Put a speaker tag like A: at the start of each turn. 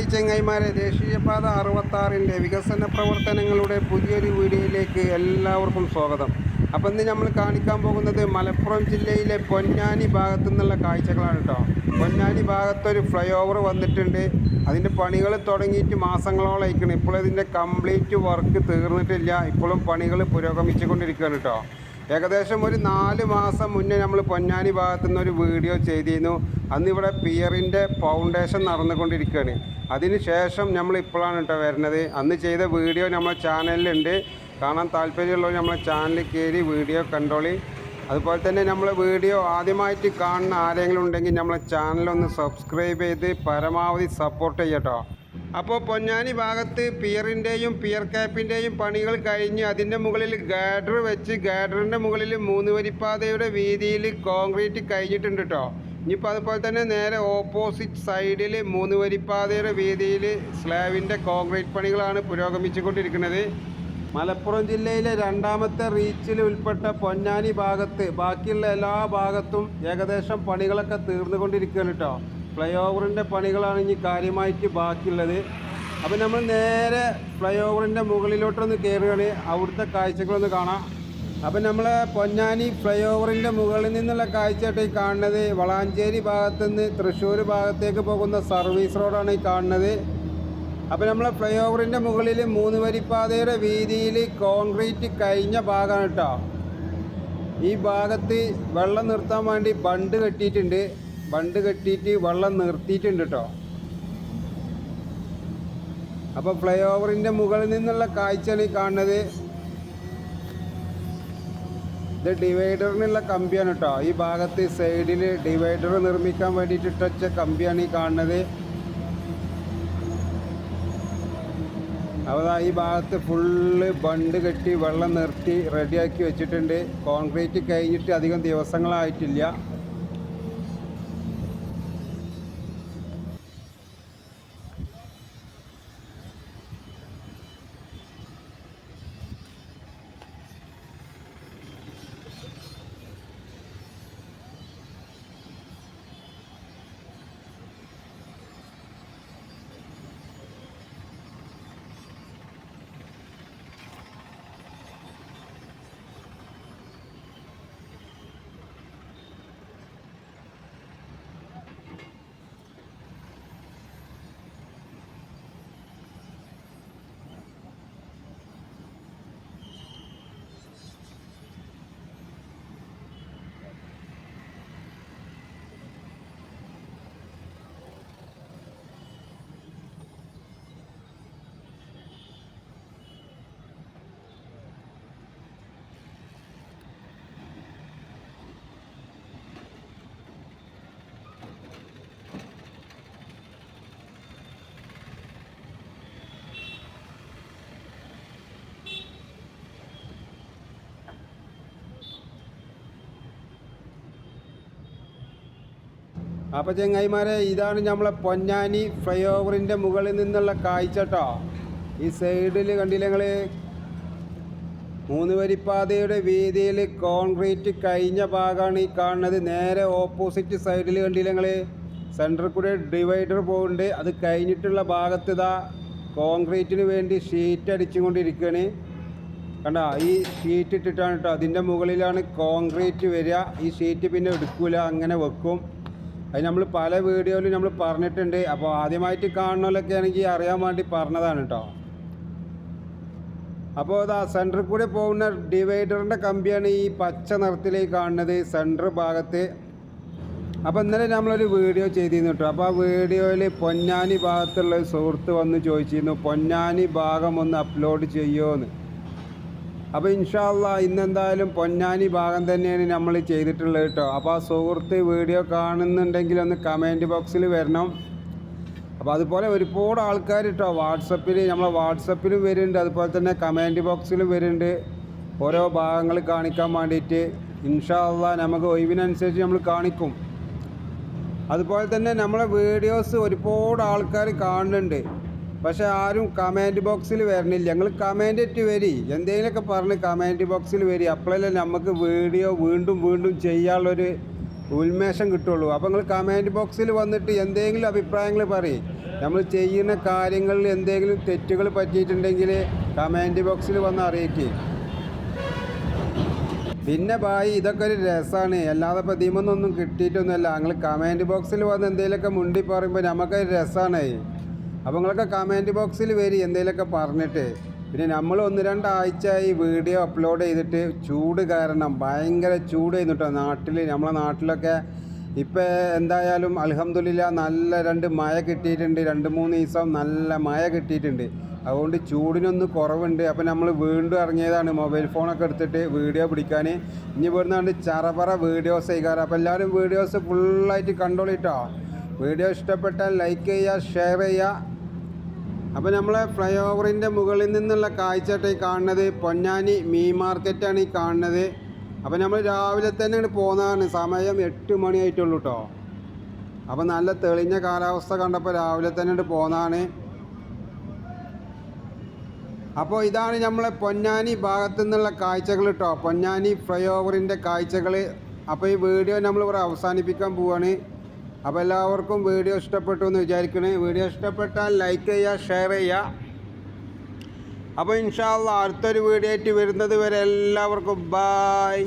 A: Hi ചെങ്ങൈമാരെ, ദേശീയപാത 66-ൻ്റെ വികസന പ്രവർത്തനങ്ങളുടെ പുതിയൊരു വീഡിയോയിലേക്ക് എല്ലാവർക്കും സ്വാഗതം. അപ്പോൾ ഇന്ന് നമ്മൾ കാണിക്കാൻ പോകുന്നത് മലപ്പുറം ജില്ലയിലെ പൊന്നാനി ഭാഗത്തു നിന്നുള്ള കാഴ്ചകളാണ് കേട്ടോ. പൊന്നാനി ഭാഗത്തൊരു ഫ്ലൈ ഓവർ വന്നിട്ടുണ്ട്. അതിൻ്റെ പണികൾ തുടങ്ങിയിട്ട് മാസങ്ങളോളം ആയിരിക്കണം. ഇപ്പോൾ ഇതിൻ്റെ കംപ്ലീറ്റ് വർക്ക് തീർന്നിട്ടില്ല. ഇപ്പോഴും പണികൾ പുരോഗമിച്ചുകൊണ്ടിരിക്കുകയാണ് കേട്ടോ. ഏകദേശം ഒരു 4 മാസം മുന്നേ നമ്മൾ പൊന്നാനി ഭാഗത്തു നിന്നൊരു വീഡിയോ ചെയ്തിരുന്നു. അന്നിവിടെ പിയറിൻ്റെ ഫൗണ്ടേഷൻ നടന്നുകൊണ്ടിരിക്കുകയാണ്. അതിന് ശേഷം നമ്മൾ ഇപ്പോഴാണ് കേട്ടോ വരുന്നത്. അന്ന് ചെയ്ത വീഡിയോ നമ്മളെ ചാനലിലുണ്ട്. കാണാൻ താല്പര്യമുള്ളവർ നമ്മളെ ചാനലിൽ കയറി വീഡിയോ കണ്ടോളി. അതുപോലെ തന്നെ നമ്മളെ വീഡിയോ ആദ്യമായിട്ട് കാണുന്ന ആരെങ്കിലും ഉണ്ടെങ്കിൽ നമ്മളെ ചാനലൊന്ന് സബ്സ്ക്രൈബ് ചെയ്ത് പരമാവധി സപ്പോർട്ട് ചെയ്യട്ടോ. അപ്പോൾ പൊന്നാനി ഭാഗത്ത് പിയറിൻ്റെയും പിയർ ക്യാപ്പിൻ്റെയും പണികൾ കഴിഞ്ഞ് അതിൻ്റെ മുകളിൽ ഗാഡർ വെച്ച് ഗാഡറിൻ്റെ മുകളിൽ 3 വരിപ്പാതയുടെ വീതിയിൽ കോൺക്രീറ്റ് കഴിഞ്ഞിട്ടുണ്ട് കേട്ടോ. ഇനിയിപ്പോൾ അതുപോലെ തന്നെ നേരെ ഓപ്പോസിറ്റ് സൈഡിൽ 3 വരിപ്പാതയുടെ വീതിയിൽ സ്ലാബിൻ്റെ കോൺക്രീറ്റ് പണികളാണ് പുരോഗമിച്ചുകൊണ്ടിരിക്കുന്നത്. മലപ്പുറം ജില്ലയിലെ 2ാമത്തെ റീച്ചിൽ ഉൾപ്പെട്ട പൊന്നാനി ഭാഗത്ത് ബാക്കിയുള്ള എല്ലാ ഭാഗത്തും ഏകദേശം പണികളൊക്കെ തീർന്നുകൊണ്ടിരിക്കുകയാണ് കേട്ടോ. ഫ്ലൈ ഓവറിൻ്റെ പണികളാണ് ഇനി കാര്യമായിട്ട് ബാക്കിയുള്ളത്. അപ്പോൾ നമ്മൾ നേരെ ഫ്ലൈ ഓവറിൻ്റെ മുകളിലോട്ടൊന്ന് കയറുകയാണ്. അവിടുത്തെ കാഴ്ചകളൊന്ന് കാണാം. അപ്പം നമ്മൾ പൊന്നാനി ഫ്ലൈ ഓവറിൻ്റെ മുകളിൽ നിന്നുള്ള കാഴ്ചയായിട്ട് ഈ കാണുന്നത് വളാഞ്ചേരി ഭാഗത്തുനിന്ന് തൃശ്ശൂർ ഭാഗത്തേക്ക് പോകുന്ന സർവീസ് റോഡാണ് ഈ കാണുന്നത്. അപ്പോൾ നമ്മൾ ഫ്ലൈ ഓവറിൻ്റെ മുകളിൽ 3 വരിപ്പാതയുടെ വീതിയിൽ കോൺക്രീറ്റ് കഴിഞ്ഞ ഭാഗമാണ് കേട്ടോ. ഈ ഭാഗത്ത് വെള്ളം നിർത്താൻ വേണ്ടി ബണ്ട് കെട്ടിയിട്ടുണ്ട്. ബണ്ട് കെട്ടിയിട്ട് വെള്ളം നിർത്തിയിട്ടുണ്ട് കേട്ടോ. അപ്പോൾ ഫ്ലൈ ഓവറിൻ്റെ മുകളിൽ നിന്നുള്ള കാഴ്ചയാണ് ഈ കാണുന്നത്. ഇത് ഡിവൈഡറിനുള്ള കമ്പിയാണ് കേട്ടോ. ഈ ഭാഗത്ത് സൈഡിൽ ഡിവൈഡർ നിർമ്മിക്കാൻ വേണ്ടിയിട്ട് ഇട്ടച്ച കമ്പിയാണ് ഈ കാണുന്നത്. അപ്പോൾ ഈ ഭാഗത്ത് ഫുള്ള് ബണ്ട് കെട്ടി വെള്ളം നിർത്തി റെഡിയാക്കി വെച്ചിട്ടുണ്ട്. കോൺക്രീറ്റ് കഴിഞ്ഞിട്ട് അധികം ദിവസങ്ങളായിട്ടില്ല. അപ്പോൾ ചെങ്ങായിമാരെ, ഇതാണ് നമ്മളെ പൊന്നാനി ഫ്ലൈ ഓവറിൻ്റെ മുകളിൽ നിന്നുള്ള കാഴ്ച കേട്ടോ. ഈ സൈഡിൽ കണ്ടില്ല നിങ്ങൾ, 3 വരിപ്പാതയുടെ വീതിയിൽ കോൺക്രീറ്റ് കഴിഞ്ഞ ഭാഗമാണ് ഈ കാണുന്നത്. നേരെ ഓപ്പോസിറ്റ് സൈഡിൽ കണ്ടില്ല നിങ്ങൾ, സെൻറ്ററിൽ കൂടെ ഡിവൈഡർ പോകുന്നുണ്ട്. അത് കഴിഞ്ഞിട്ടുള്ള ഭാഗത്ത് ഇതാ കോൺക്രീറ്റിന് വേണ്ടി ഷീറ്റ് അടിച്ചുകൊണ്ടിരിക്കുകയാണ്. കണ്ട, ഈ ഷീറ്റ് ഇട്ടിട്ടാണ് കേട്ടോ. അതിൻ്റെ മുകളിലാണ് കോൺക്രീറ്റ് വരിക. ഈ ഷീറ്റ് പിന്നെ എടുക്കില്ല, അങ്ങനെ വെക്കും. അത് നമ്മൾ പല വീഡിയോയിലും നമ്മൾ പറഞ്ഞിട്ടുണ്ട്. അപ്പോൾ ആദ്യമായിട്ട് കാണുന്നവരൊക്കെ ആണെങ്കിൽ അറിയാൻ വേണ്ടി പറഞ്ഞതാണ് കേട്ടോ. അപ്പോൾ അതാ സെൻറ്ററിൽ കൂടെ പോകുന്ന ഡിവൈഡറിൻ്റെ കമ്പിയാണ് ഈ പച്ച നിറത്തിലേക്ക് കാണുന്നത് സെൻറ്റർ ഭാഗത്ത്. അപ്പോൾ ഇന്നലെ നമ്മളൊരു വീഡിയോ ചെയ്തിരുന്നു കേട്ടോ. അപ്പോൾ ആ വീഡിയോയിൽ പൊന്നാനി ഭാഗത്തുള്ള ഒരു സുഹൃത്ത് വന്ന് ചോദിച്ചിരുന്നു, പൊന്നാനി ഭാഗം ഒന്ന് അപ്ലോഡ് ചെയ്യുമോ എന്ന്. അപ്പോൾ ഇൻഷാ അല്ലാഹ് ഇന്നെന്തായാലും പൊന്നാനി ഭാഗം തന്നെയാണ് നമ്മൾ ചെയ്തിട്ടുള്ളത് കേട്ടോ. അപ്പോൾ ആ സുഹൃത്ത് വീഡിയോ കാണുന്നുണ്ടെങ്കിൽ ഒന്ന് കമൻറ്റ് ബോക്സിൽ വരണം. അപ്പോൾ അതുപോലെ ഒരുപാട് ആൾക്കാർ കേട്ടോ വാട്സപ്പിൽ, നമ്മളെ വാട്സപ്പിലും വരുന്നുണ്ട്, അതുപോലെ തന്നെ കമൻറ്റ് ബോക്സിലും വരുന്നുണ്ട് ഓരോ ഭാഗങ്ങൾ കാണിക്കാൻ വേണ്ടിയിട്ട്. ഇൻഷാ അല്ലാഹ് നമുക്ക് ഒഴിവിനനുസരിച്ച് നമ്മൾ കാണിക്കും. അതുപോലെ തന്നെ നമ്മളെ വീഡിയോസ് ഒരുപാട് ആൾക്കാർ കാണുന്നുണ്ട്. പക്ഷേ ആരും കമൻറ്റ് ബോക്സിൽ വരണില്ല. ഞങ്ങൾ കമൻറ്റ് ഇട്ട് വരി, എന്തെങ്കിലുമൊക്കെ പറഞ്ഞ് കമൻറ്റ് ബോക്സിൽ വരി. അപ്പോഴല്ലേ നമുക്ക് വീഡിയോ വീണ്ടും വീണ്ടും ചെയ്യാനുള്ളൊരു ഉന്മേഷം കിട്ടുള്ളൂ. അപ്പോൾ നിങ്ങൾ കമൻറ്റ് ബോക്സിൽ വന്നിട്ട് എന്തെങ്കിലും അഭിപ്രായങ്ങൾ പറയും. നമ്മൾ ചെയ്യുന്ന കാര്യങ്ങളിൽ എന്തെങ്കിലും തെറ്റുകൾ പറ്റിയിട്ടുണ്ടെങ്കിൽ കമൻറ്റ് ബോക്സിൽ വന്ന് അറിയിക്കുക. പിന്നെ ബായി ഇതൊക്കെ ഒരു രസമാണ്, അല്ലാതെ ഇപ്പോൾ ഇതിമൊന്നും കിട്ടിയിട്ടൊന്നുമല്ല. നിങ്ങൾ കമൻറ്റ് ബോക്സിൽ വന്ന് എന്തെങ്കിലുമൊക്കെ മുണ്ടി പറയുമ്പോൾ നമുക്കൊരു രസമാണ്. അപ്പോൾ നിങ്ങളൊക്കെ കമൻറ്റ് ബോക്സിൽ വരി എന്തെങ്കിലുമൊക്കെ പറഞ്ഞിട്ട്. പിന്നെ നമ്മൾ 1-2 ആഴ്ചയായി വീഡിയോ അപ്ലോഡ് ചെയ്തിട്ട് ചൂട് കാരണം ഭയങ്കര ചൂട് ചെയ്യുന്നുട്ടോ നാട്ടിൽ. നമ്മളെ നാട്ടിലൊക്കെ ഇപ്പോൾ എന്തായാലും അൽഹംദുലില്ലാ നല്ല 2 മഴ കിട്ടിയിട്ടുണ്ട്. 2-3 ദിവസം നല്ല മഴ കിട്ടിയിട്ടുണ്ട്. അതുകൊണ്ട് ചൂടിനൊന്ന് കുറവുണ്ട്. അപ്പോൾ നമ്മൾ വീണ്ടും ഇറങ്ങിയതാണ് മൊബൈൽ ഫോണൊക്കെ എടുത്തിട്ട് വീഡിയോ പിടിക്കാൻ. ഇനി ഇവിടുന്ന് ചറപറ വീഡിയോസ് ചെയ്യാറ്. അപ്പോൾ എല്ലാവരും വീഡിയോസ് ഫുള്ളായിട്ട് കണ്ടോളിട്ടോ. വീഡിയോ ഇഷ്ടപ്പെട്ടാൽ ലൈക്ക് ചെയ്യുക, ഷെയർ ചെയ്യുക. അപ്പോൾ നമ്മളെ ഫ്ലൈ ഓവറിൻ്റെ മുകളിൽ നിന്നുള്ള കാഴ്ചയായിട്ട് ഈ കാണുന്നത് പൊന്നാനി മീൻ മാർക്കറ്റാണ് ഈ കാണുന്നത്. അപ്പോൾ നമ്മൾ രാവിലെ തന്നെ പോകുന്നതാണ്. സമയം 8 മണിയായിട്ടുള്ളൂ കേട്ടോ. അപ്പോൾ നല്ല തെളിഞ്ഞ കാലാവസ്ഥ കണ്ടപ്പോൾ രാവിലെ തന്നെ പോകുന്നതാണ്. അപ്പോൾ ഇതാണ് നമ്മളെ പൊന്നാനി ഭാഗത്തു നിന്നുള്ള കാഴ്ചകൾ കേട്ടോ, പൊന്നാനി ഫ്ലൈ ഓവറിൻ്റെ കാഴ്ചകൾ. അപ്പോൾ ഈ വീഡിയോ നമ്മളിവിടെ അവസാനിപ്പിക്കാൻ പോവുകയാണ്. അപ്പോൾ എല്ലാവർക്കും വീഡിയോ ഇഷ്ടപ്പെട്ടു എന്ന് വിചാരിക്കണേ. വീഡിയോ ഇഷ്ടപ്പെട്ടാൽ ലൈക്ക് ചെയ്യുക, ഷെയർ ചെയ്യുക. അപ്പോൾ ഇൻഷാ അല്ലാഹ് അടുത്തൊരു വീഡിയോ ആയിട്ട് വരുന്നത് വരെ എല്ലാവർക്കും ബായ്.